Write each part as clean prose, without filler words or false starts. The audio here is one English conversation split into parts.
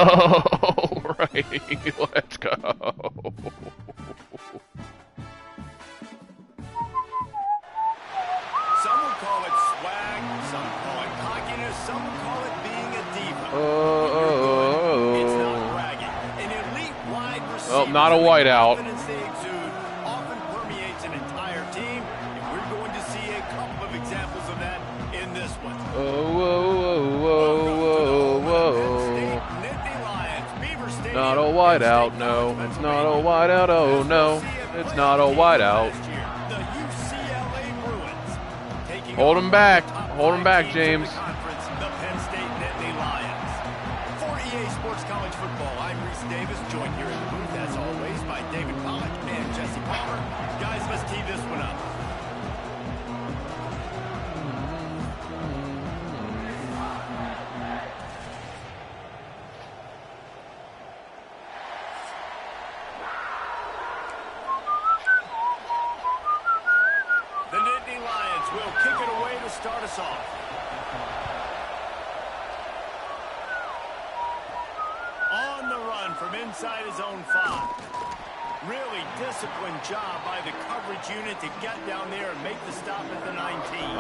Oh, right. Let's go. Some would call it swag, some call it cockiness, some would call it being a diva. It's not bragging. An elite wide receiver. Well, not a whiteout. Confidence they exude often permeates an entire team, and we're going to see a couple of examples of that in this one. Not a whiteout, no. It's not a whiteout, oh no. It's not a whiteout. Hold him back, James. The Penn State Nittany Lions. For EA Sports College Football, I'm Reese Davis, joined here in the booth, as always, by David Pollack and Jesse Palmer. Guys, let's tee this one up. The Nittany Lions will kick it away to start us off. On the run from inside his own 5. Really disciplined job by the coverage unit to get down there and make the stop at the 19.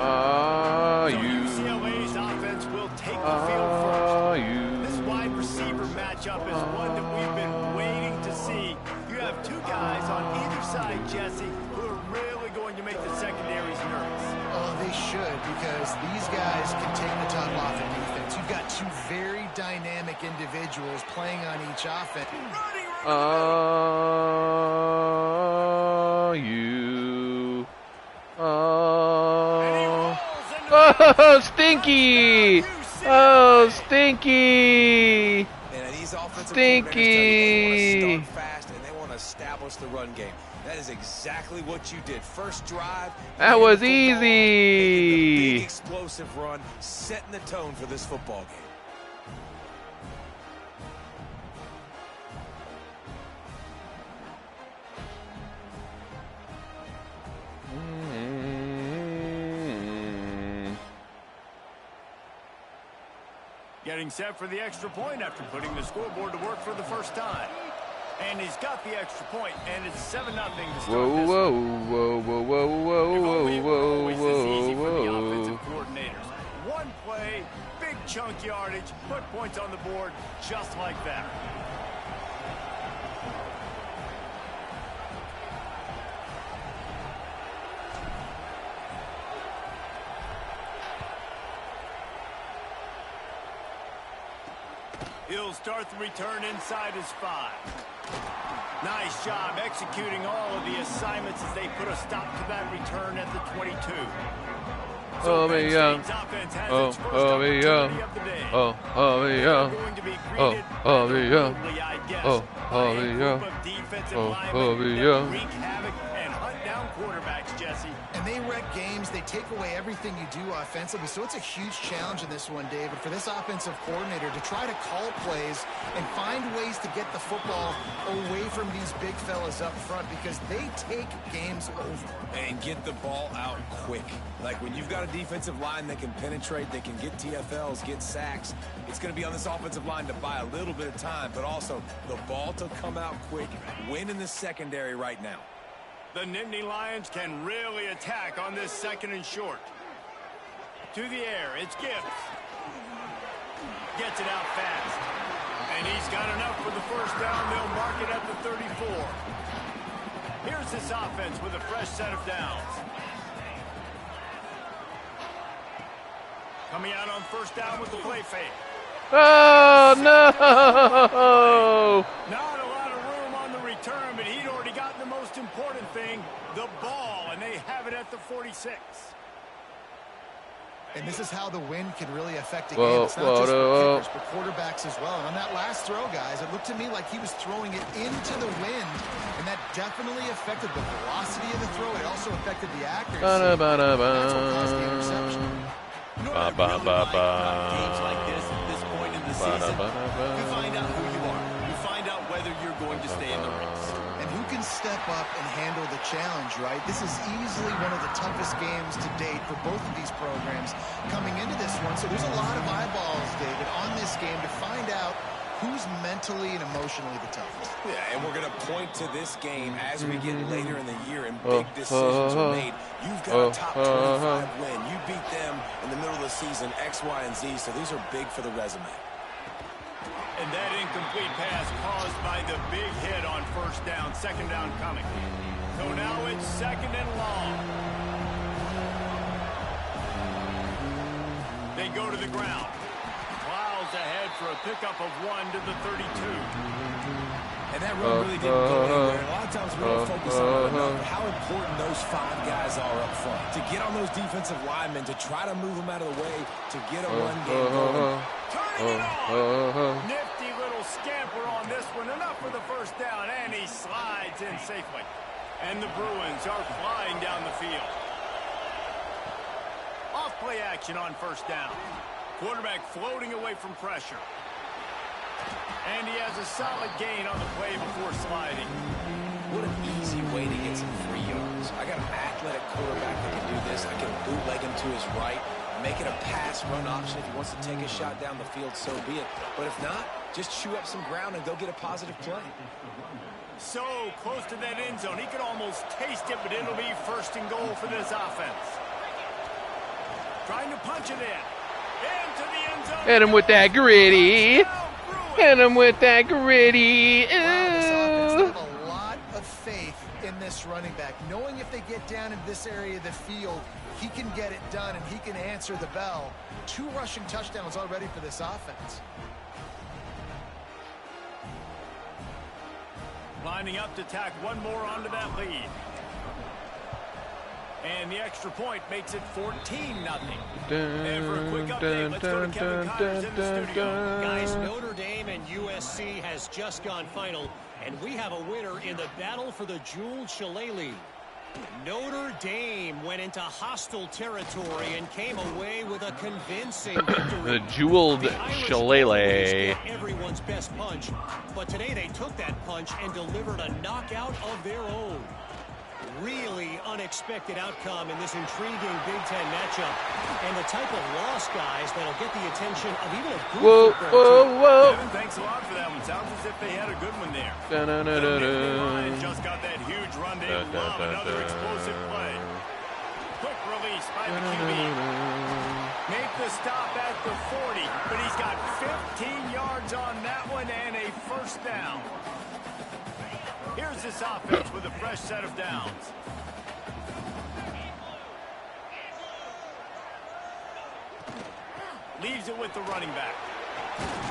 UCLA's offense will take the field first. This wide receiver matchup is one that we've been waiting to see. You have two guys on either side, Jesse, who are really going to make the secondaries nervous. Oh, they should, because these guys can take the top off the defense. You've got two very dynamic individuals playing on each offense. Oh, Stinky! Oh, Stinky! Stinky! Start fast and they want to establish the run game. That is exactly what you did. First drive. That was easy. Big explosive run, setting the tone for this football game. Getting set for the extra point after putting the scoreboard to work for the first time. And he's got the extra point, and it's 7-0 to start this one. Always this easy for the offensive coordinators. One play, big chunk yardage, put points on the board just like that. He'll start the return inside his 5. Nice job executing all of the assignments as they put a stop to that return at the 22. So Penn State's offense has its first opportunity of the day. They're going to be greeted boldly, I guess, by a group of defensive linemen that wreak havoc and hunt down quarterbacks, Jesse. And they wreck games. They take away everything you do offensively. So it's a huge challenge in this one, David, for this offensive coordinator to try to call plays and find ways to get the football away from these big fellas up front, because they take games over. And get the ball out quick. Like when you've got a defensive line that can penetrate, they can get TFLs, get sacks. It's going to be on this offensive line to buy a little bit of time, but also the ball to come out quick, win in the secondary right now. The Nittany Lions can really attack on this 2nd and short. To the air, it's Gibbs. Gets it out fast. And he's got enough for the first down. They'll mark it at the 34. Here's this offense with a fresh set of downs. Coming out on first down with the play fake. Oh, no! Not a lot of room on the return, but he'd already gotten the most important thing, the ball, and they have it at the 46. And this is how the wind can really affect a game. It's not just for kickers, but quarterbacks as well. And on that last throw, guys, it looked to me like he was throwing it into the wind, and that definitely affected the velocity of the throw. It also affected the accuracy. That's what caused the interception. You know what I really like about games like this at this point in the season? You find out who you are. You find out whether you're going to stay in the race. And who can step up and handle the challenge, right? This is easily one of the toughest games to date for both of these programs coming into this one. So there's a lot of eyeballs, David, on this game to find out who's mentally and emotionally the toughest. Yeah, and we're going to point to this game as we get later in the year and big decisions are made. You've got a top 25 win. You beat them in the middle of the season, X, Y, and Z, so these are big for the resume. And that incomplete pass caused by the big hit on first down, second down coming. So now it's second and long. They go to the ground. Plows ahead for a pickup of 1 to the 32. And that run really didn't go anywhere. A lot of times we don't focus on it enough, but how important those 5 guys are up front. To get on those defensive linemen, to try to move them out of the way, to get a run game going. Turning it on. Nifty little scamper on this one. Enough for the first down, and he slides in safely. And the Bruins are flying down the field. Off-play action on first down. Quarterback floating away from pressure. And he has a solid gain on the play before sliding. What an easy way to get some free yards. I got an athletic quarterback that can do this. I can bootleg him to his right, make it a pass-run option. If he wants to take a shot down the field, so be it. But if not, just chew up some ground and go get a positive play. So close to that end zone. He could almost taste it, but it'll be first and goal for this offense. Trying to punch it in. Into the end zone. Hit him with that gritty. Hit him with that gritty. Wow, this offense, they have a lot of faith in this running back. Knowing if they get down in this area of the field, he can get it done and he can answer the bell. 2 rushing touchdowns already for this offense. Lining up to tack one more onto that lead. And the extra point makes it 14-0. And for a quick update, let's go to Kevin Connors in the studio. Guys, Notre Dame and USC has just gone final, and we have a winner in the battle for the Jeweled Shillelagh. Notre Dame went into hostile territory and came away with a convincing victory. The Jeweled Shillelagh. Everyone's best punch, but today they took that punch and delivered a knockout of their own. Really unexpected outcome in this intriguing Big Ten matchup, and the type of loss, guys, that'll get the attention of even a group. Whoa. Kevin, thanks a lot for that one. Sounds as if they had a good one there. The Lions just got that huge run. They love another explosive play. Quick release by the QB. Make the stop at the 40, but he's got 15 yards on that one and a first down. Here's this offense with a fresh set of downs. Leaves it with the running back.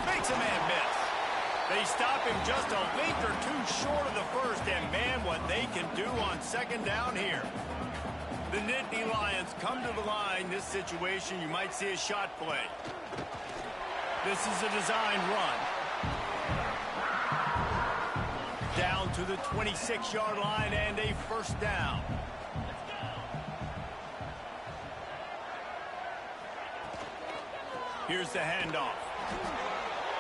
Makes a man miss. They stop him just a length or 2 short of the first, and man, what they can do on second down here. The Nittany Lions come to the line. This situation, you might see a shot play. This is a design run. Down to the 26-yard line and a first down. Here's the handoff.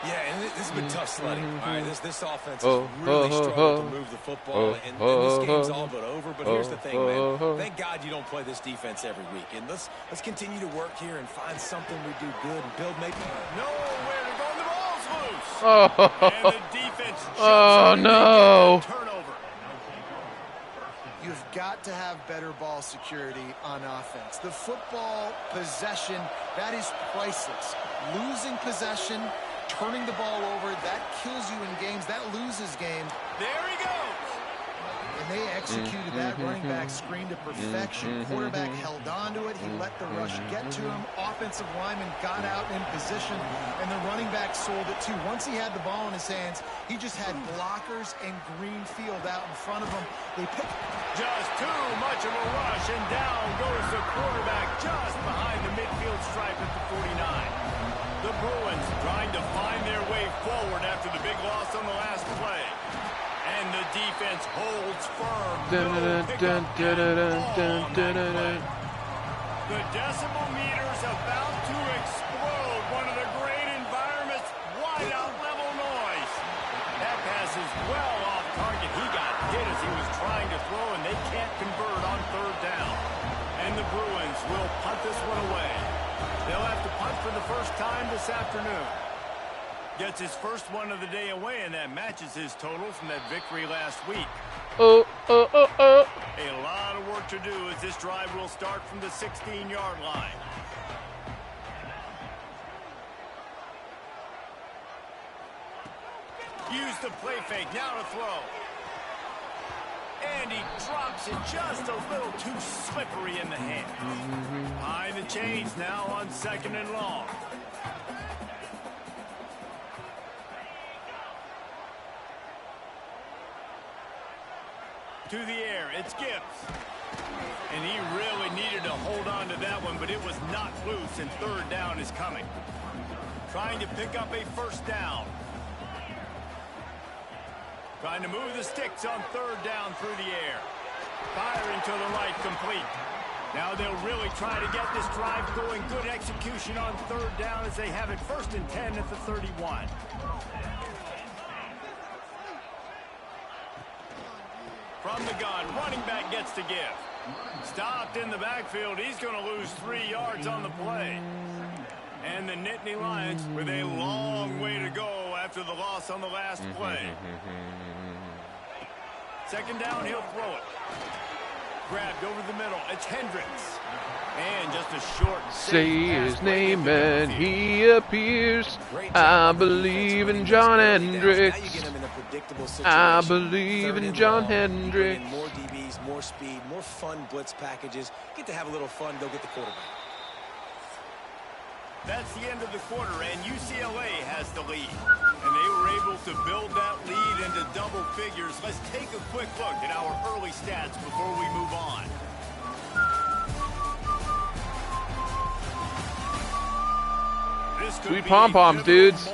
Yeah, and this has been tough sledding. All right, this offense has really struggled to move the football, and this game's all but over. But here's the thing, man. Thank God you don't play this defense every week. And let's continue to work here and find something we do good and build maybe. Nowhere to go. The ball's loose. And the defense jumps no. turnover. You've got to have better ball security on offense. The football possession, that is priceless. Losing possession, turning the ball over, that kills you in games. That loses games. There he goes. And they executed that running back screen to perfection. Quarterback held on to it. He let the rush get to him. Offensive lineman got out in position, and the running back sold it too. Once he had the ball in his hands, he just had blockers and green field out in front of him. They picked just too much of a rush, and down goes the quarterback just behind the midfield stripe at the 49. The Bruins trying to find their way forward after the big loss on the last play. And the defense holds firm. The decibel meter's about to explode. One of the great environments, wide out level noise. That pass is well off target. He got hit as he was trying to throw, and they can't convert on third down. And the Bruins will punt this one away. They'll have to punt for the first time this afternoon. Gets his first one of the day away, and that matches his total from that victory last week. Oh. A lot of work to do as this drive will start from the 16-yard line. Use the play fake, now to throw. And he drops it just a little too slippery in the hand. Behind the chains now on 2nd and long. To the air, it's Gibbs. And he really needed to hold on to that one, but it was not loose, and 3rd down is coming. Trying to pick up a 1st down. Trying to move the sticks on 3rd down through the air. Firing to the right, complete. Now they'll really try to get this drive going. Good execution on 3rd down as they have it 1st and 10 at the 31. From the gun, running back gets to give. Stopped in the backfield. He's going to lose 3 yards on the play. And the Nittany Lions with a long way to go after the loss on the last play. 2nd down, he'll throw it. Grabbed over the middle. It's Hendricks. And just a short. Say his name and he appears. I believe in John Hendricks. I believe in John Hendricks. More DBs, more speed, more fun blitz packages. Get to have a little fun. Go get the quarterback. That's the end of the quarter, and UCLA has the lead. And they were able to build that lead into double figures. Let's take a quick look at our early stats before we move on. Sweet pom-poms, dudes.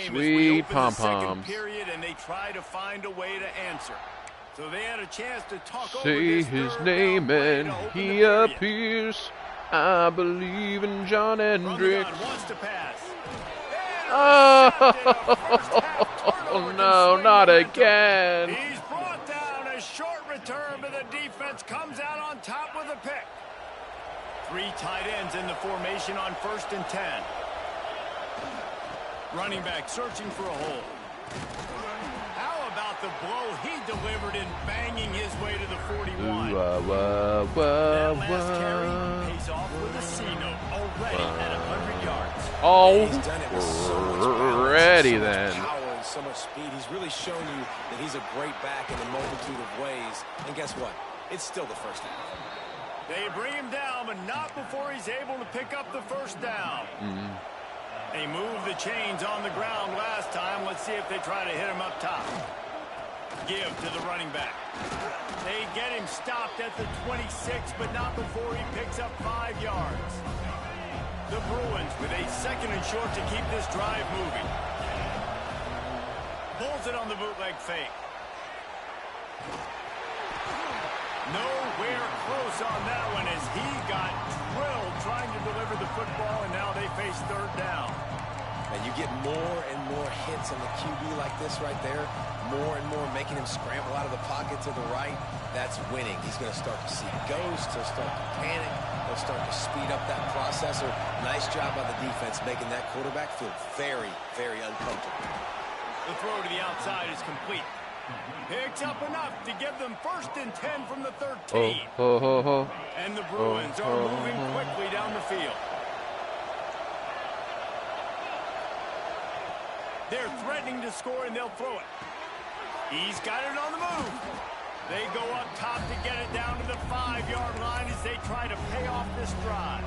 Sweet pom-poms. And they try to find a way to answer. So they had a chance to talk over Say his name and he appears. I believe in John Hendricks. Oh, no, not again. He's brought down a short return, but the defense comes out on top with a pick. 3 tight ends in the formation on 1st and 10. Running back searching for a hole. How about the blow he delivered in banging his way to the 41? That last carry pays off with a C-note already at 100 yards. Already then. then. Power and so much speed. He's really shown you that he's a great back in a multitude of ways. And guess what? It's still the 1st down. They bring him down, but not before he's able to pick up the 1st down. They moved the chains on the ground last time. Let's see if they try to hit him up top. Give to the running back. They get him stopped at the 26, but not before he picks up 5 yards. The Bruins with a 2nd and short to keep this drive moving. Pulls it on the bootleg fake. Nowhere close on that one as he got drilled trying to deliver the football, and now they face 3rd down. And you get more and more hits on the QB like this right there. More and more making him scramble out of the pocket to the right. That's winning. He's going to start to see ghosts. He'll start to panic. He'll start to speed up that processor. Nice job by the defense making that quarterback feel very, very uncomfortable. The throw to the outside is complete. Picks up enough to give them 1st and 10 from the 13. And the Bruins are moving quickly down the field. They're threatening to score, and they'll throw it. He's got it on the move. They go up top to get it down to the 5-yard line as they try to pay off this drive.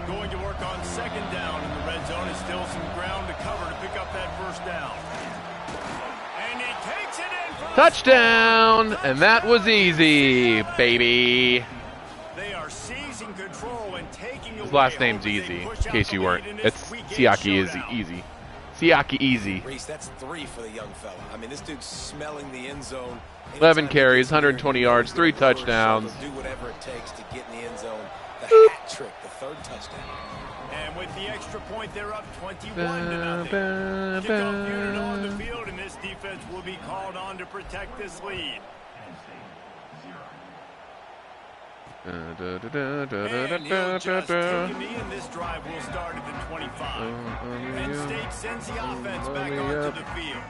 Going to work on 2nd down in the red zone. Is still some ground to cover to pick up that 1st down. And he takes it in for the touchdown, and that was easy, baby. They are seizing control and taking his last name's Easy, in case you weren't. It's Siaki is Easy. Siaki Easy. Reese, that's 3 for the young fella. I mean, this dude's smelling the end zone. 11 carries, 120 yards, 3 touchdowns. Do whatever it takes to get in the end zone. The hat trick, the 3rd touchdown. And with the extra point, they're up 21-0. Kickoff unit on the field, and this defense will be called on to protect this lead. And he'll just take a knee, and this drive will start at the 25. Penn State sends the offense back onto the field.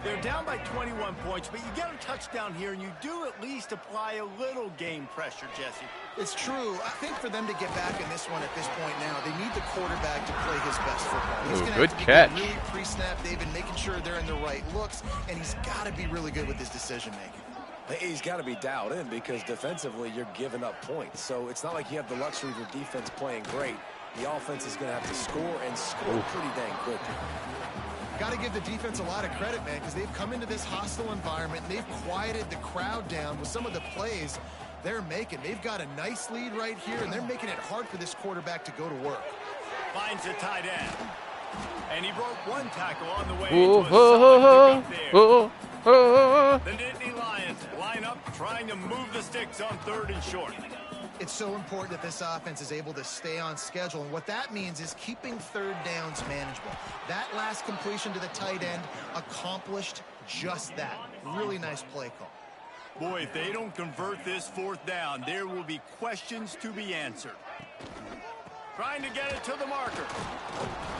They're down by 21 points, but you get a touchdown here, and you do at least apply a little game pressure, Jesse. It's true. I think for them to get back in this one at this point now, they need the quarterback to play his best football. He's going to have to catch. be really pre-snap, David, making sure they're in the right looks, and he's got to be really good with his decision-making. He's got to be dialed in because defensively you're giving up points. So it's not like you have the luxury of your defense playing great. The offense is going to have to score and score pretty dang quickly. Got to give the defense a lot of credit, man, because they've come into this hostile environment. And they've quieted the crowd down with some of the plays they're making. They've got a nice lead right here, and they're making it hard for this quarterback to go to work. Finds a tight end. And he broke one tackle on the way Oh, into a solid pickup there. The Nittany Lions line up trying to move the sticks on 3rd and short. It's so important that this offense is able to stay on schedule, and what that means is keeping 3rd downs manageable. That last completion to the tight end accomplished just that. Really nice play call. Boy, if they don't convert this 4th down, there will be questions to be answered. Trying to get it to the marker.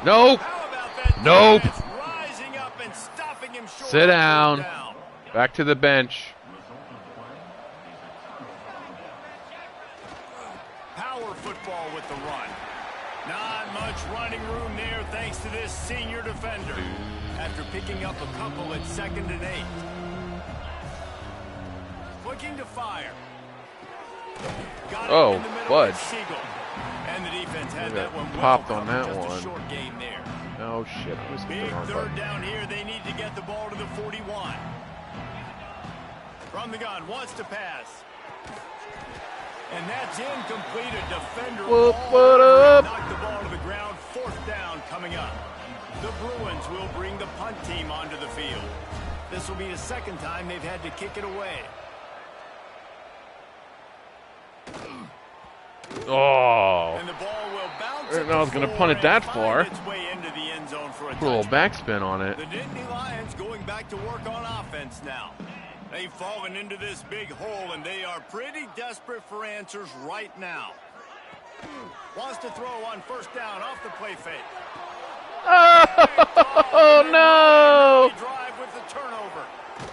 Nope. How about that? Nope. Rising up and stopping him short. Sit down. Back to the bench. Power football with the run. Not much running room there thanks to this senior defender. After picking up a couple at 2nd and 8. Looking to fire. Got it in the middle fudge. with Siegel. And the defense had that one Popped on that just one. a short game there. Oh shit! I was Big 3rd down here. They need to get the ball to the 41. From the gun, wants to pass. And that's incomplete. A defender knocked the ball to the ground. 4th down coming up. The Bruins will bring the punt team onto the field. This will be the 2nd time they've had to kick it away. Oh. And the ball will bounce. I didn't know I was going to punt it that far. Its way into the end zone for a Put a little touchdown. backspin on it. The Nittany Lions going back to work on offense now. They've fallen into this big hole, and they are pretty desperate for answers right now. Wants to throw on 1st down off the play fake. Oh no! Drive with the turnover.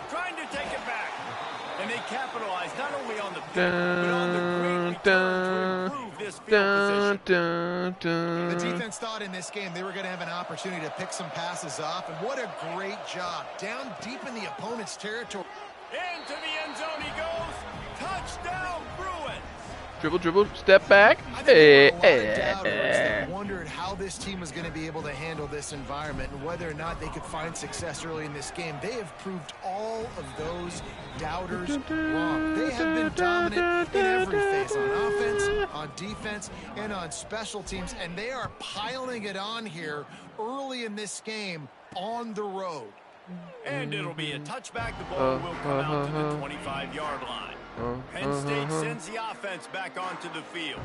Trying to take it back. And they capitalize not only on the pick, but on the great return to improve this field position. The defense thought in this game they were going to have an opportunity to pick some passes off, and what a great job. Down deep in the opponent's territory. Into the end zone he goes. Touchdown, Bruins. Dribble, step back. I think there were a lot of doubters that wondered how this team was going to be able to handle this environment and whether or not they could find success early in this game. They have proved all of those doubters wrong. They have been dominant in every phase, on offense, on defense, and on special teams, and they are piling it on here early in this game on the road. And it'll be a touchback. The ball will come out to the 25-yard line. Penn State sends the offense back onto the field.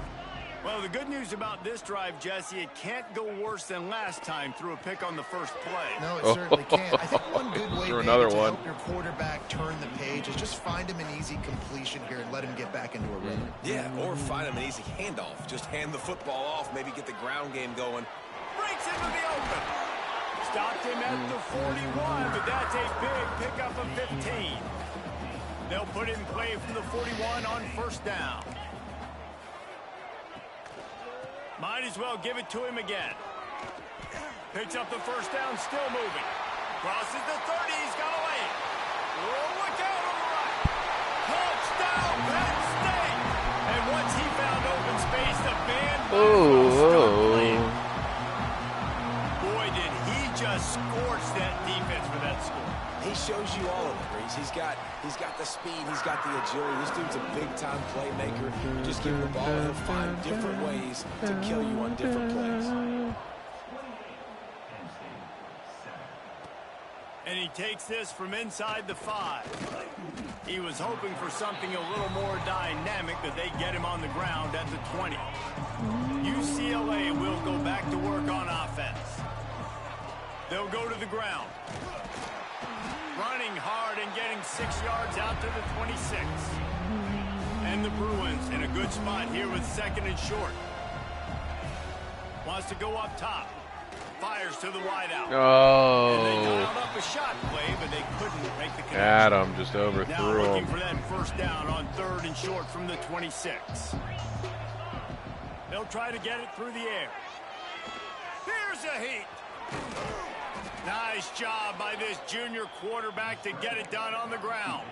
Well, the good news about this drive, Jesse, it can't go worse than last time through a pick on the first play. No, it certainly can't. I think one good way maybe another to one. help your quarterback turn the page is just find him an easy completion here and let him get back into a rhythm. Yeah, or find him an easy handoff. Just hand the football off, maybe get the ground game going. Breaks into the open. Stopped him at the 41, but that's a big pickup of 15. They'll put it in play from the 41 on 1st down. Might as well give it to him again. Picks up the 1st down, still moving. Crosses the 30, he's got a lane. Oh, look out on the right. Touchdown, Penn State. And once he found open space, the band Oh. Boy, did he just scorch that defense for that score. He shows you all of it, Reese. He's got the speed, he's got the agility. This dude's a big-time playmaker. Just give him the ball, and he'll find different ways to kill you on different plays. And he takes this from inside the 5. He was hoping for something a little more dynamic, but they get him on the ground at the 20. UCLA will go back to work on offense. They'll go to the ground. Running hard and getting 6 yards out to the 26. And the Bruins in a good spot here with 2nd and short. Wants to go up top. Fires to the wideout. Oh. And they dialed up a shot play, but they couldn't make the connection. Adam just Now overthrew looking him. for that first down on 3rd and short from the 26. They'll try to get it through the air. Here's a heat. Nice job by this junior quarterback to get it done on the ground.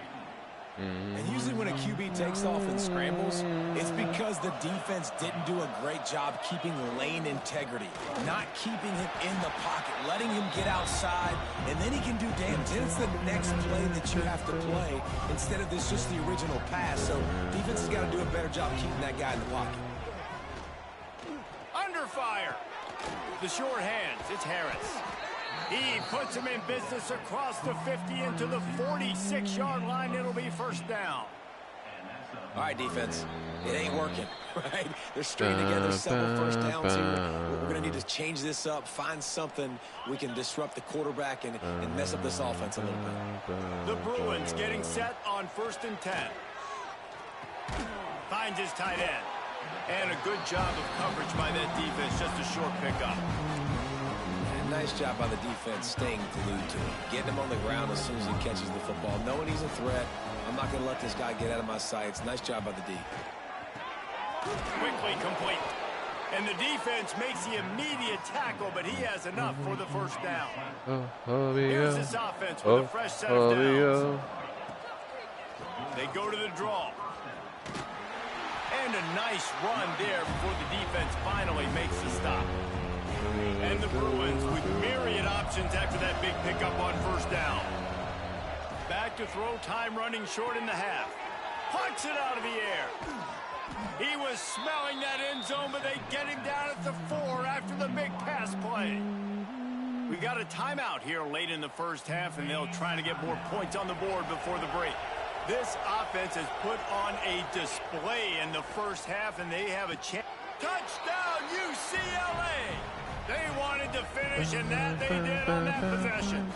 And usually when a QB takes off and scrambles, it's because the defense didn't do a great job keeping lane integrity, not keeping him in the pocket, letting him get outside, and then he can do damage. Then it's the next play that you have to play instead of this just the original pass. So defense has got to do a better job keeping that guy in the pocket. Under fire. The short hands. It's Harris. He puts him in business across the 50 into the 46-yard line. It'll be first down. All right, defense. It ain't working, right? They're stringing together several first downs here. We're going to need to change this up, find something we can disrupt the quarterback and mess up this offense a little bit. The Bruins getting set on 1st and 10. Finds his tight end. And a good job of coverage by that defense. Just a short pickup. And nice job by the defense staying glued to him. Getting him on the ground as soon as he catches the football. Knowing he's a threat. I'm not going to let this guy get out of my sights. Nice job by the D. Quickly complete. And the defense makes the immediate tackle, but he has enough for the first down. Here's this offense with a fresh set of downs. They go to the draw. And a nice run there before the defense finally makes the stop. And the Bruins with myriad options after that big pickup on first down. Back to throw, time running short in the half. Punts it out of the air. He was smelling that end zone, but they get him down at the 4 after the big pass play. We got a timeout here late in the first half, and they'll try to get more points on the board before the break. This offense has put on a display in the first half, and they have a chance. Touchdown, UCLA! They wanted to finish, and that they did on that possession.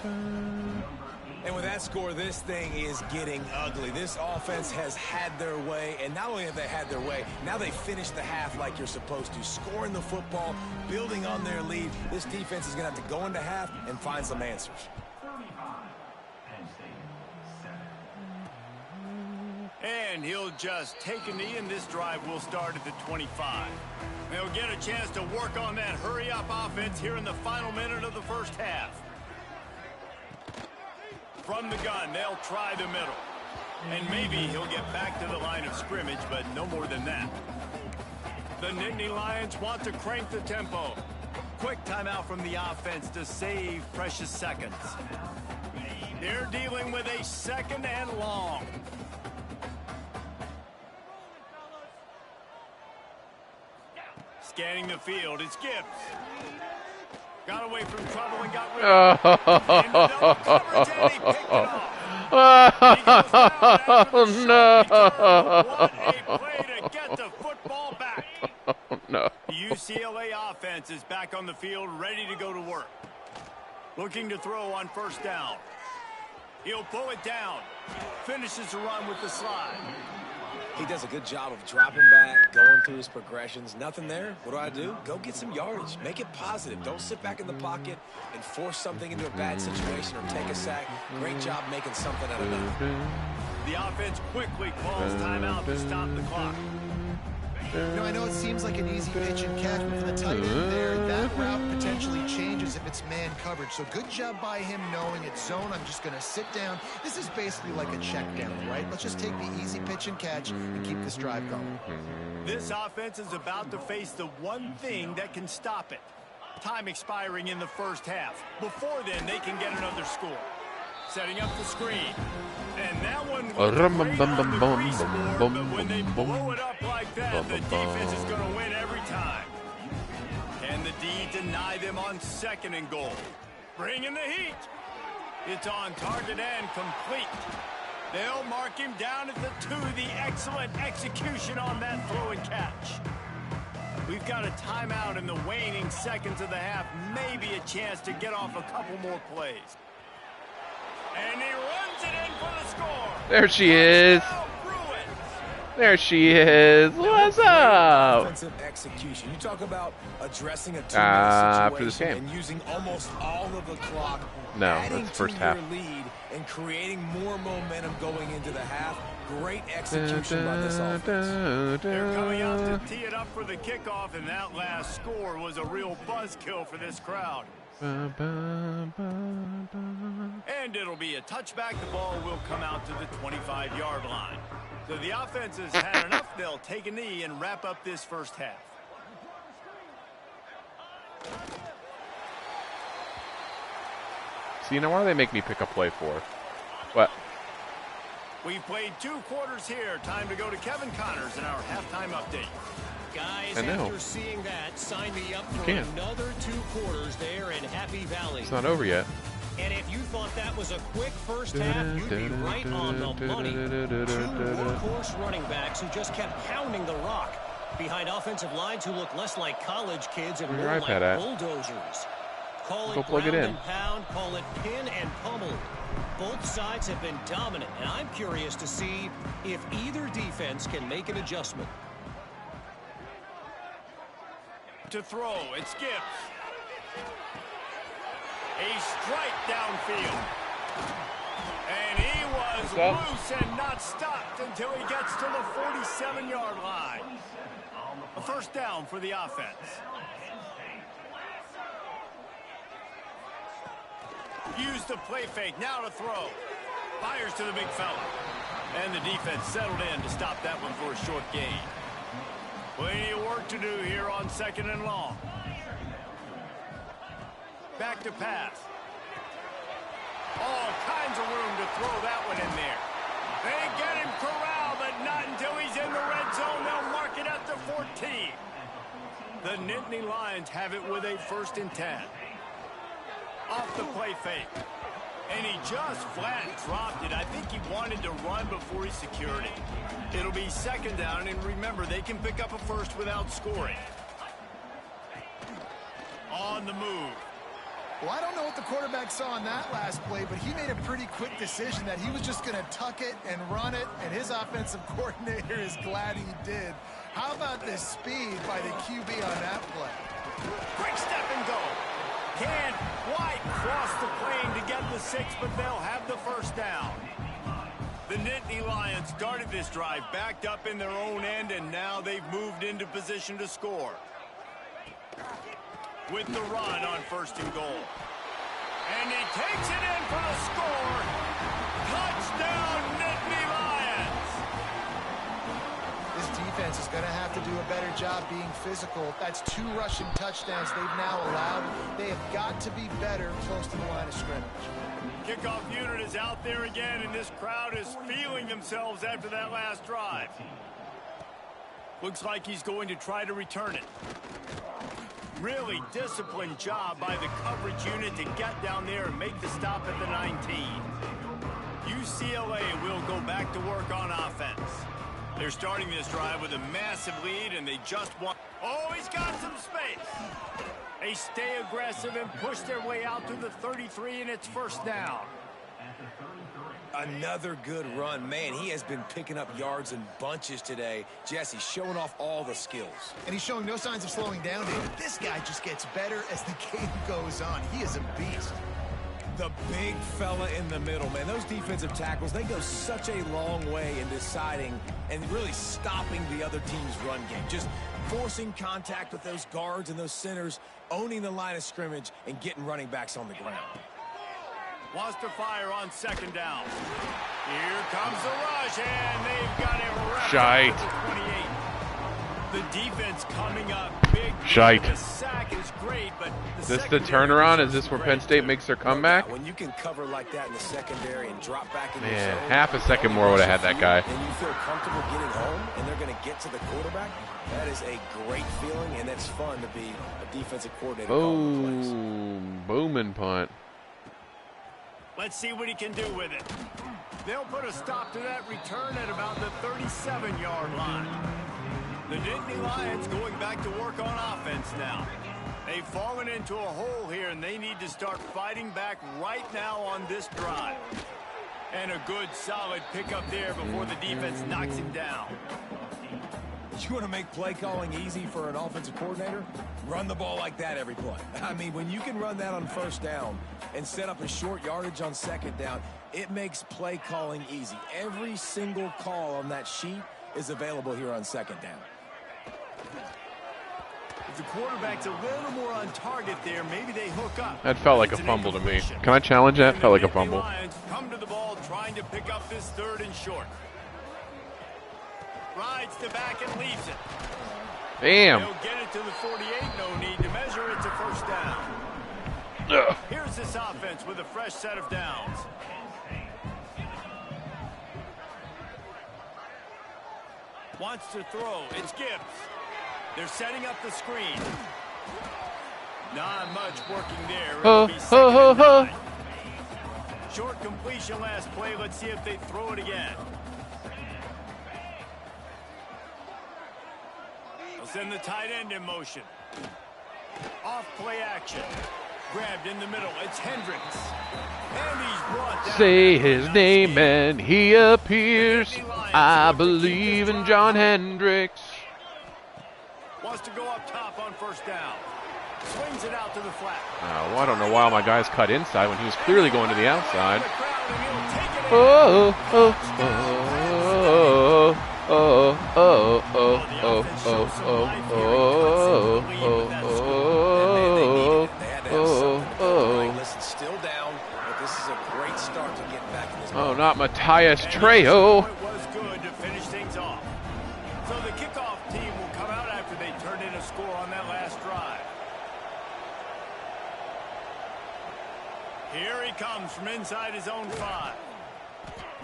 And with that score, this thing is getting ugly. This offense has had their way, and not only have they had their way, now they finish the half like you're supposed to, scoring the football, building on their lead. This defense is going to have to go into half and find some answers. And he'll just take a knee, and this drive will start at the 25. They'll get a chance to work on that hurry-up offense here in the final minute of the first half. From the gun, they'll try the middle. And maybe he'll get back to the line of scrimmage, but no more than that. The Nittany Lions want to crank the tempo. Quick timeout from the offense to save precious seconds. They're dealing with a 2nd and long. Scanning the field, it's Gibbs. Got away from trouble and got rid of it. Oh, no. What a play to get the football back. No. The UCLA offense is back on the field, ready to go to work. Looking to throw on first down. He'll pull it down. Finishes the run with the slide. He does a good job of dropping back, going through his progressions. Nothing there. What do? Go get some yardage. Make it positive. Don't sit back in the pocket and force something into a bad situation or take a sack. Great job making something out of nothing. The offense quickly calls timeout to stop the clock. You know, I know it seems like an easy pitch and catch, but for the tight end there, that route potentially changes if it's man coverage. So good job by him knowing it's zone. I'm just going to sit down. This is basically like a check down, right? Let's just take the easy pitch and catch and keep this drive going. This offense is about to face the one thing that can stop it. Time expiring in the first half. Before then, they can get another score. Setting up the screen. And that one was great on the grease board, but when they blow it up like that, the defense is going to win every time. Can the D deny them on 2nd and goal? Bringing the heat. It's on target and complete. They'll mark him down at the 2. The excellent execution on that throw and catch. We've got a timeout in the waning seconds of the half. Maybe a chance to get off a couple more plays. And he runs it in for the score. There she is. There she is. What's up? Offensive execution. You talk about addressing a After this situation game. and using almost all of the clock. No, adding that's the first to half. your lead and creating more momentum going into the half. Great execution by this offense. They're coming out to tee it up for the kickoff, and that last score was a real buzzkill for this crowd. And it'll be a touchback. The ball will come out to the 25-yard line. So the offense has had enough. They'll take a knee and wrap up this first half. See, now why do they make me pick a play for? What? We've played 2 quarters here. Time to go to Kevin Connors in our halftime update. Guys, I know. after seeing that, sign me up for can't. another 2 quarters there in Happy Valley. It's not over yet. And if you thought that was a quick first half, you'd be right on the money. 2 workhorse running backs who just kept pounding the rock behind offensive lines who look less like college kids and Where's more your like iPad at? bulldozers. Call Go it plug it ground in. and pound, call it pin and pummel. Both sides have been dominant, and I'm curious to see if either defense can make an adjustment. To throw, it's Gibbs. A strike downfield. And he was loose and not stopped until he gets to the 47-yard line. A first down for the offense. Use the play fake, now to throw. Fires to the big fella. And the defense settled in to stop that one for a short gain. Plenty of work to do here on 2nd and long. Back to pass. All kinds of room to throw that one in there. They get him corralled, but not until he's in the red zone. They'll mark it at the 14. The Nittany Lions have it with a 1st and 10. Off the play fake. And he just flat dropped it. I think he wanted to run before he secured it. It'll be 2nd down, and remember, they can pick up a first without scoring. On the move. Well, I don't know what the quarterback saw on that last play, but he made a pretty quick decision that he was just going to tuck it and run it, and his offensive coordinator is glad he did. How about the speed by the QB on that play? Quick step and go. Can't quite cross the plane to get the 6, but they'll have the first down. The Nittany Lions started this drive backed up in their own end, and now they've moved into position to score. With the run on 1st and goal. And he takes it in for the score. Touchdown, Nittany Lions. This defense is going to have to do a better job being physical. That's 2 rushing touchdowns they've now allowed. They have got to be better close to the line of scrimmage. Kickoff unit is out there again, and this crowd is feeling themselves after that last drive. Looks like he's going to try to return it. Really disciplined job by the coverage unit to get down there and make the stop at the 19. UCLA will go back to work on offense. They're starting this drive with a massive lead, and they just want... Oh, he's got some space. They stay aggressive and push their way out to the 33, and it's 1st down. Another good run. Man, he has been picking up yards in bunches today. Jesse showing off all the skills. And he's showing no signs of slowing down, David. This guy just gets better as the game goes on. He is a beast. The big fella in the middle, man. Those defensive tackles, they go such a long way in deciding and really stopping the other team's run game. Just forcing contact with those guards and those centers, owning the line of scrimmage, and getting running backs on the ground. Wants to fire on 2nd down. Here comes the rush, and they've got him wrapped up at the 28. The defense coming up big. Shite. The sack is great, but Is this the turnaround? Is this where Penn State makes their comeback? When you can cover like that in the secondary and drop back in your Man, zone, half a second more would have had that guy. and you feel comfortable getting home, and they're going to get to the quarterback, that is a great feeling, and it's fun to be a defensive coordinator. Boom. Boom and punt. Let's see what he can do with it. They'll put a stop to that return at about the 37-yard line. The Nittany Lions going back to work on offense now. They've fallen into a hole here, and they need to start fighting back right now on this drive. And a good, solid pickup there before the defense knocks him down. You want to make play calling easy for an offensive coordinator? Run the ball like that every play. I mean, when you can run that on first down and set up a short yardage on second down, it makes play calling easy. Every single call on that sheet is available here on second down. If the quarterback's a little more on target there, maybe they hook up. That felt like a fumble to me. Can I challenge that? Felt like a fumble. Lions come to the ball trying to pick up this 3rd and short. Rides the back and leaves it. Damn. He'll get it to the 48. No need to measure it to first down. Ugh. Here's this offense with a fresh set of downs. Wants to throw. It's Gibbs. They're setting up the screen. Not much working there. It'll be 2nd and 9. Short completion last play. Let's see if they throw it again. They'll send the tight end in motion. Off play action. Grabbed in the middle. It's Hendricks. And he's brought down. Say his name and he appears. I believe in John Hendricks. Wants to go up top on first down. Swings it out to the flat. Well, I don't know why my guys cut inside when he was clearly going to the outside. Oh, oh, oh, oh, oh, oh, oh, oh, oh, oh, Listen, still down, but this is a great start to get back in this. oh, not Matthias Trejo. It was good to finish things off. So the kickoff team will come out after they turn in a score on that last drive. Here he comes from inside his own 5.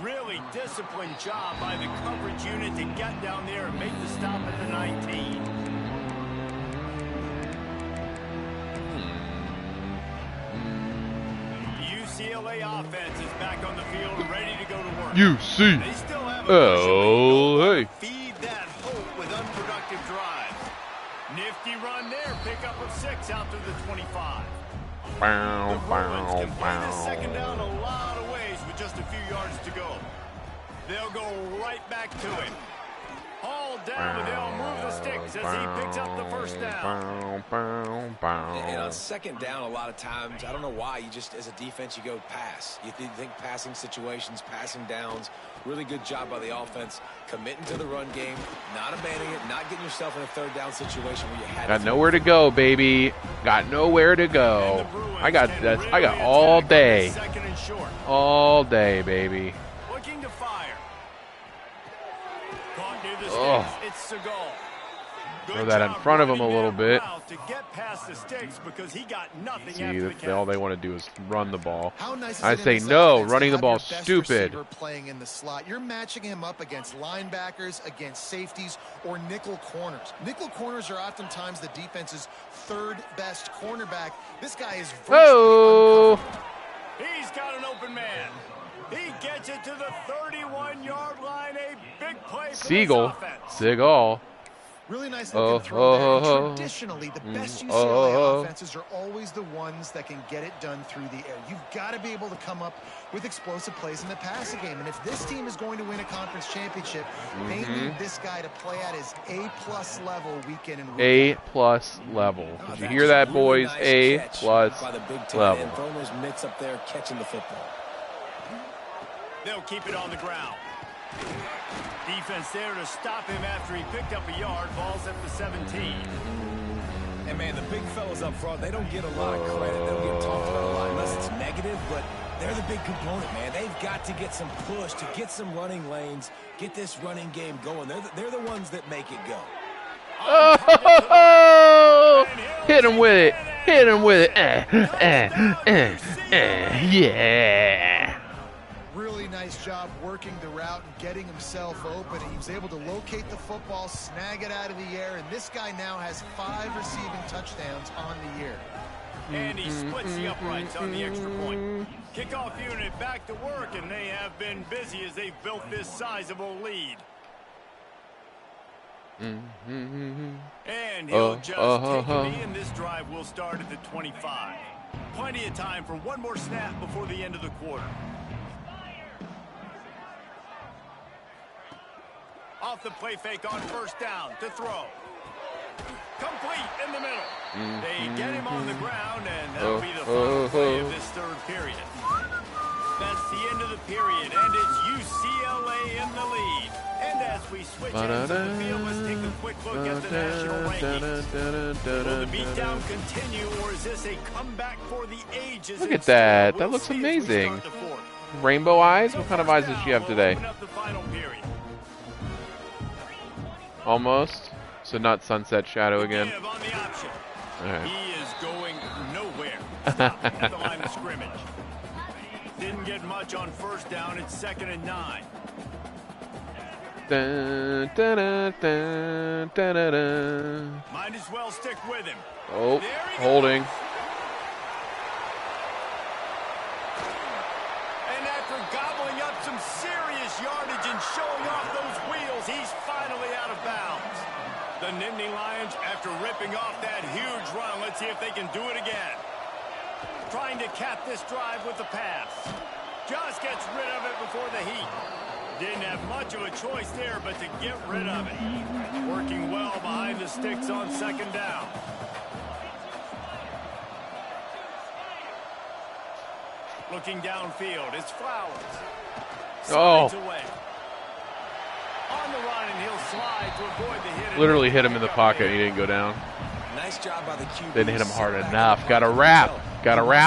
Really disciplined job by the coverage unit to get down there and make the stop at the 19. The UCLA offense is back on the field and ready to go to work. UC. They still have Oh, hey. feed that hope with unproductive drives. Nifty run there, pickup of 6 out to the 25. Bow, The Bruins bow, can play this bow. second down a lot of ways with just a few yards to go. They'll go right back to him. Hauled down, but they'll move the sticks as he picks up the first down. And on second down, a lot of times, I don't know why, you just, as a defense, you go pass. You think passing situations, passing downs. Really good job by the offense, committing to the run game, not abandoning it, not getting yourself in a 3rd down situation where you had Got nowhere to go, baby. Got nowhere to go. I got all day. Second and short. All day, baby. Looking to fire. Caught near the Oh. sticks. It's Seagal. Throw that in front of him a little bit. To get past the sticks because he got nothing See, after the that's catch. all they want to do is run the ball. How nice is I it in say this no, offense to running the have ball your best stupid. receiver playing in the slot. You're matching him up against linebackers, against safeties, or nickel corners. Nickel corners are oftentimes the defense's 3rd best cornerback. This guy is Oh, He's got an open man. He gets it to the 31-yard line. A big play for Siegel. this offense. Seagal. really nice looking throw there. And oh, traditionally, the best oh, UCLA oh. offenses are always the ones that can get it done through the air. You've got to be able to come up with explosive plays in the passing game. And if this team is going to win a conference championship, they need this guy to play at his A+ level week in and week out. A+ level. Did you hear that, boys? A+ by the big tight level. end, throwing those mitts up there, catching the football. They'll keep it on the ground. Defense there to stop him after he picked up a yard. Ball's at the 17. And, man, the big fellas up front, they don't get a lot of credit. They don't get talked about a lot unless it's negative, but they're the big component, man. They've got to get some push, to get some running lanes, get this running game going. They're the ones that make it go. Oh, hit him with it. Hit him with it. Yeah. Really nice job working the route and getting himself open. He was able to locate the football, snag it out of the air, and this guy now has 5 receiving touchdowns on the year. And he splits the uprights on the extra point. Kickoff unit back to work, and they have been busy as they've built this sizable lead. And he'll just take a knee, and this drive will start at the 25. Plenty of time for one more snap before the end of the quarter. off the play fake on first down to throw. Complete in the middle. They get him on the ground, and that'll be the final play of this third period. That's the end of the period, and it's UCLA in the lead. And as we switch ends of the field, let's take a quick look at the national rankings. Will the beatdown continue, or is this a comeback for the ages? Look at that. That looks amazing. Rainbow eyes? What kind of eyes does she have today? Almost. So not sunset shadow again. All right. He is going nowhere. Stop at the line of scrimmage. Didn't get much on first down. It's 2nd and 9. Dun, dun, dun, dun, dun, dun, dun. Might as well stick with him. Oh, holding. And after gobbling up some serious yardage and showing off those wheels, he's finally out of bounds. The Nittany Lions, after ripping off that huge run, let's see if they can do it again. Trying to cap this drive with the pass. Just gets rid of it before the heat. Didn't have much of a choice there, but to get rid of it. Working well behind the sticks on 2nd down. Looking downfield, it's Flowers. Slides away. On the run, and he'll slide to avoid the hit. Literally hit him in the pocket, and he didn't go down. Nice job by the QB. Didn't hit him hard enough. Got to wrap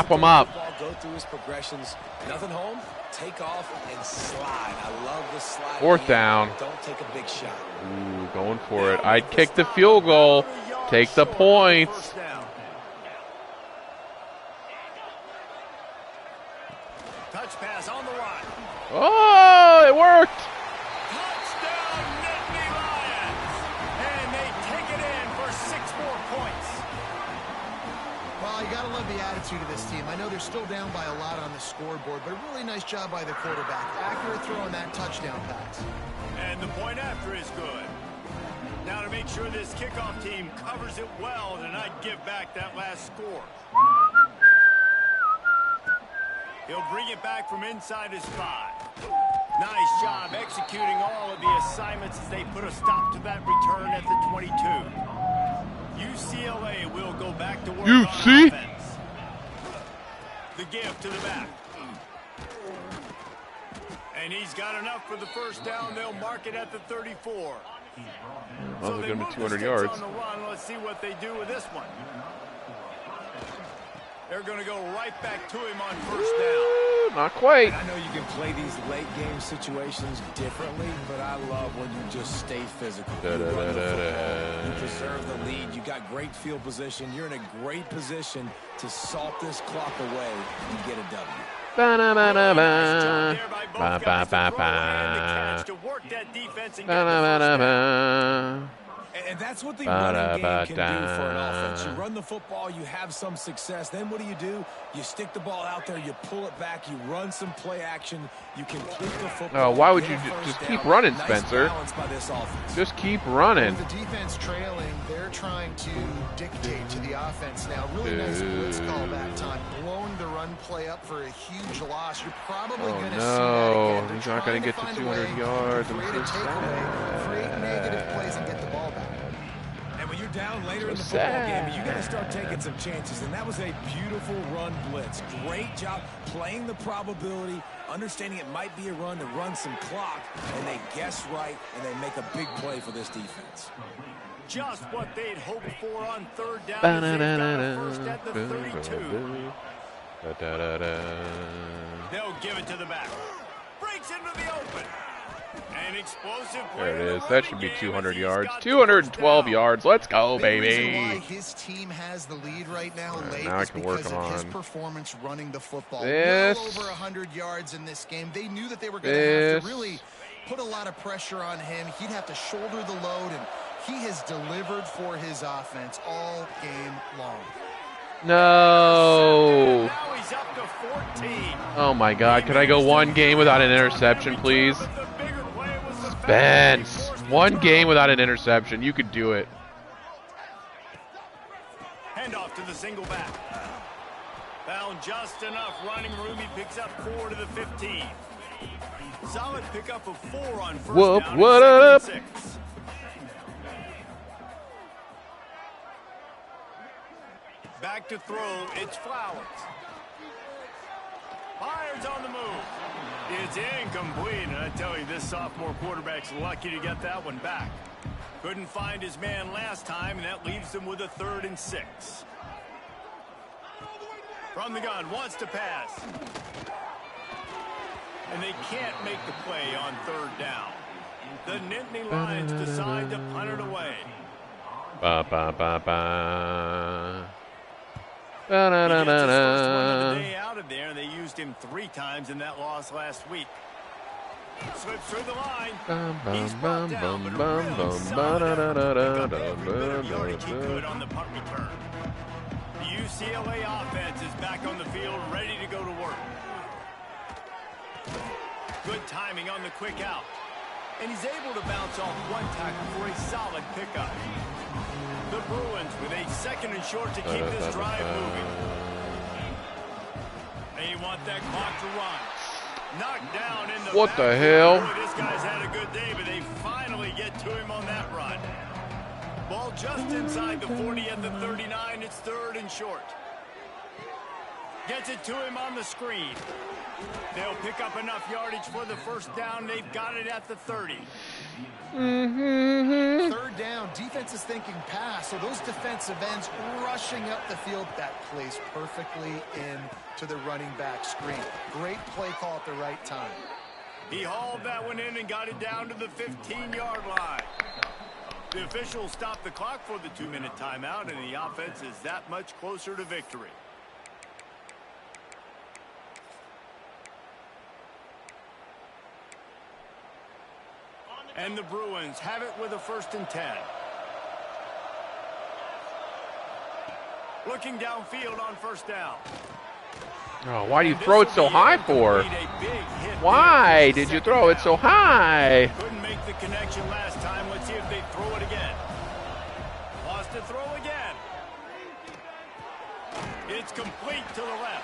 him up. Go through his progressions. Nothing home. Take off and slide. I love the slide. 4th down. Don't take a big shot. Ooh, going for it. I'd kick the field goal. Take the points. Touch pass on the run. Oh, it worked. Touchdown, Nittany Lions. And they take it in for 6 more points. Well, you got to love the attitude of this team. I know they're still down by a lot on the scoreboard, but a really nice job by the quarterback. Accurate throw on that touchdown pass. And the point after is good. Now to make sure this kickoff team covers it well, then I'd give back that last score. He'll bring it back from inside his 5. Nice job executing all of the assignments as they put a stop to that return at the 22. UCLA will go back to work on offense. The give to the back. And he's got enough for the first down. They'll mark it at the 34. Well, they're going to be 200 yards. On the run. Let's see what they do with this one. They're going to go right back to him on first down. Not quite. I know you can play these late game situations differently, but I love when you just stay physical. You preserve the lead. You got great field position. You're in a great position to salt this clock away and get a W. And that's what the running game can do for an offense. You run the football, you have some success. Then what do? You stick the ball out there, you pull it back, you run some play action, you complete the football. Oh, why would you just keep running, Spencer? Just keep running. With the defense trailing, they're trying to dictate to the offense now. Really nice blitz call that time. Blowing the run play up for a huge loss. You're probably going to see that again. He's not going to get to 200 yards. I'm so sad. Create negative plays and get the ball back. And when you're down later in the football game, you got to start taking some chances. And that was a beautiful run blitz. Great job playing the probability, understanding it might be a run to run some clock, and they guess right, and they make a big play for this defense. Just what they'd hoped for on third down. First at the 32. They'll give it to the back. Breaks into the open. An explosive play. There it is. That should be 200 yards. 212 yards. Let's go, baby. Why his team has the lead right now late now I is can work because him of his on performance running the football. this. Well over 100 yards in this game. They knew that they were going to have to really put a lot of pressure on him. He'd have to shoulder the load, and he has delivered for his offense all game long. No. Now he's up to 14. Oh, my God. Could I go one game without an interception, please? Spence. One game without an interception. You could do it. Hand off to the single back. Found just enough running room. He picks up 4 to the 15. Solid pickup of 4 on first Whoop, down. what And up? 2nd and 6. Back to throw. It's Flowers. Fires on the move. It's incomplete. And I tell you, this sophomore quarterback's lucky to get that one back. Couldn't find his man last time, and that leaves him with a 3rd and 6. From the gun, wants to pass. And they can't make the play on 3rd down. The Nittany Lions decide to punt it away. Ba ba ba ba. He gets his first one of the day out of there, and they used him 3 times in that loss last week. Slips through the line. He's brought down, but a really solid effort to pick up every bit of yardage he could on the punt return. The UCLA offense is back on the field, ready to go to work. Good timing on the quick out. And he's able to bounce off 1 tackle for a solid pickup. The Bruins with a 2nd and short to keep this drive moving. They want that clock to run. Knocked down in the What the hell? Boy, this guy's had a good day, but they finally get to him on that run. Ball just inside the 40 at the 39. It's 3rd and short. Gets it to him on the screen. They'll pick up enough yardage for the first down. They've got it at the 30. 3rd down, defense is thinking pass, so those defensive ends rushing up the field. That plays perfectly into the running back screen. Great play call at the right time. He hauled that one in and got it down to the 15-yard line. The officials stopped the clock for the 2-minute timeout, and the offense is that much closer to victory. And the Bruins have it with a 1st and 10. Looking downfield on 1st down. Oh, why do you throw it so high for? Why did you throw it so high? Couldn't make the connection last time. Let's see if they throw it again. Lost to throw again. It's complete to the left.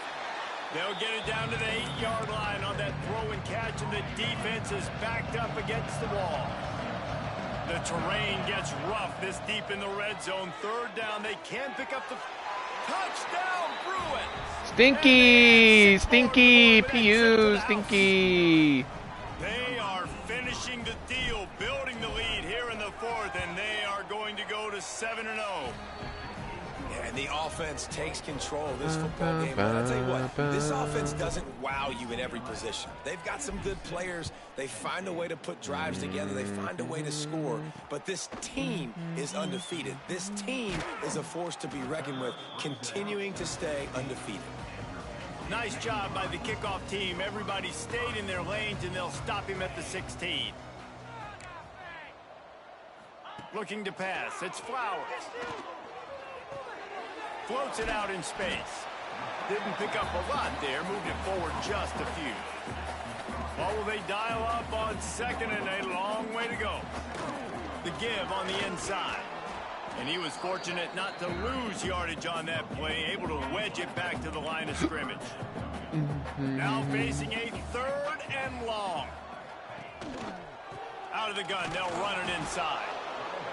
They'll get it down to the 8-yard line on that throw and catch, and the defense is backed up against the wall. The terrain gets rough this deep in the red zone. 3rd down. They can pick up the touchdown, Bruins. Stinky, stinky, PU, stinky. They are finishing the deal, building the lead here in the 4th, and they are going to go to 7-0. And the offense takes control of this football game. But I'll tell you what, this offense doesn't wow you in every position. They've got some good players. They find a way to put drives together. They find a way to score. But this team is undefeated. This team is a force to be reckoned with, continuing to stay undefeated. Nice job by the kickoff team. Everybody stayed in their lanes, and they'll stop him at the 16. Looking to pass. It's Flowers. Floats it out in space. Didn't pick up a lot there. Moved it forward just a few. What will they dial up on 2nd and a long way to go? The give on the inside. And he was fortunate not to lose yardage on that play. Able to wedge it back to the line of scrimmage. Now facing a 3rd and long. Out of the gun. They'll run it inside.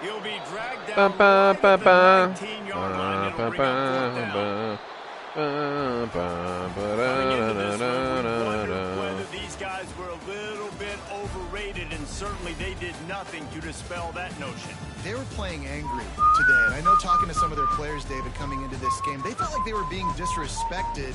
He'll be dragged down right at the 19-yard line. It'll bring up 4th down. Coming into this one, we wondered whether these guys were a little bit overrated, and certainly they did nothing to dispel that notion. They were playing angry today, and I know talking to some of their players, David, coming into this game, they felt like they were being disrespected.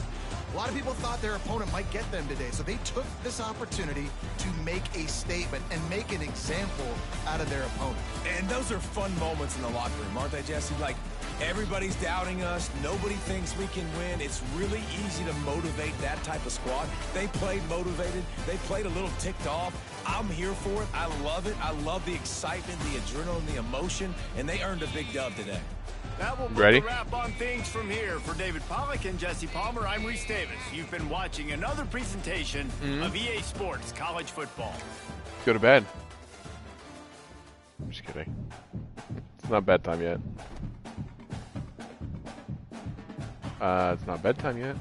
A lot of people thought their opponent might get them today, so they took this opportunity to make a statement and make an example out of their opponent. And those are fun moments in the locker room, aren't they, Jesse? Like, everybody's doubting us. Nobody thinks we can win. It's really easy to motivate that type of squad. They played motivated. They played a little ticked off. I'm here for it. I love it. I love the excitement, the adrenaline, the emotion, and they earned a big dub today. That will put Ready? the wrap on things from here. For David Pollack and Jesse Palmer, I'm Reese Davis. You've been watching another presentation of EA Sports College Football. Go to bed. I'm just kidding. It's not bedtime yet. It's not bedtime yet.